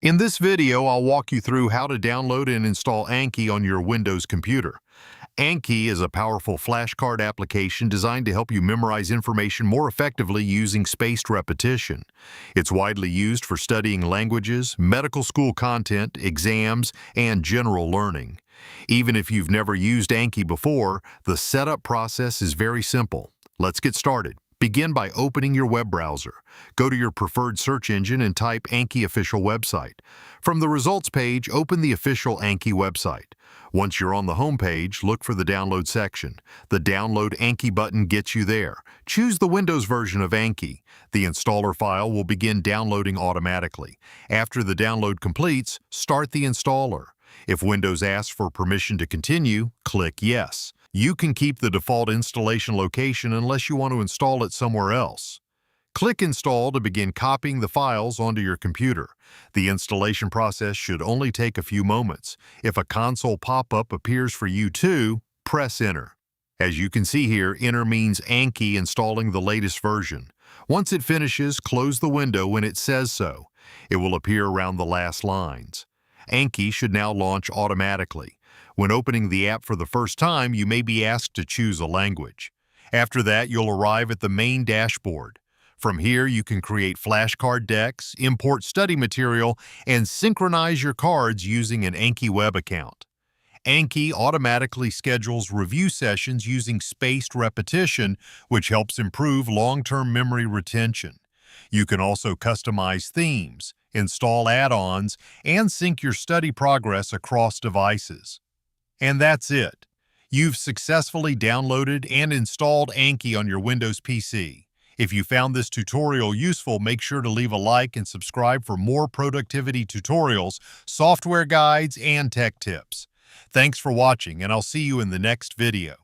In this video, I'll walk you through how to download and install Anki on your Windows computer. Anki is a powerful flashcard application designed to help you memorize information more effectively using spaced repetition. It's widely used for studying languages, medical school content, exams, and general learning. Even if you've never used Anki before, the setup process is very simple. Let's get started. Begin by opening your web browser. Go to your preferred search engine and type Anki official website. From the results page, open the official Anki website. Once you're on the home page, look for the download section. The Download Anki button gets you there. Choose the Windows version of Anki. The installer file will begin downloading automatically. After the download completes, start the installer. If Windows asks for permission to continue, click Yes. You can keep the default installation location unless you want to install it somewhere else. Click Install to begin copying the files onto your computer. The installation process should only take a few moments. If a console pop-up appears for you too, press Enter. As you can see here, Enter means Anki installing the latest version. Once it finishes, close the window when it says so. It will appear around the last lines. Anki should now launch automatically. When opening the app for the first time, you may be asked to choose a language. After that, you'll arrive at the main dashboard. From here, you can create flashcard decks, import study material, and synchronize your cards using an Anki web account. Anki automatically schedules review sessions using spaced repetition, which helps improve long-term memory retention. You can also customize themes, install add-ons, and sync your study progress across devices. And that's it. You've successfully downloaded and installed Anki on your Windows PC. If you found this tutorial useful, make sure to leave a like and subscribe for more productivity tutorials, software guides, and tech tips. Thanks for watching, and I'll see you in the next video.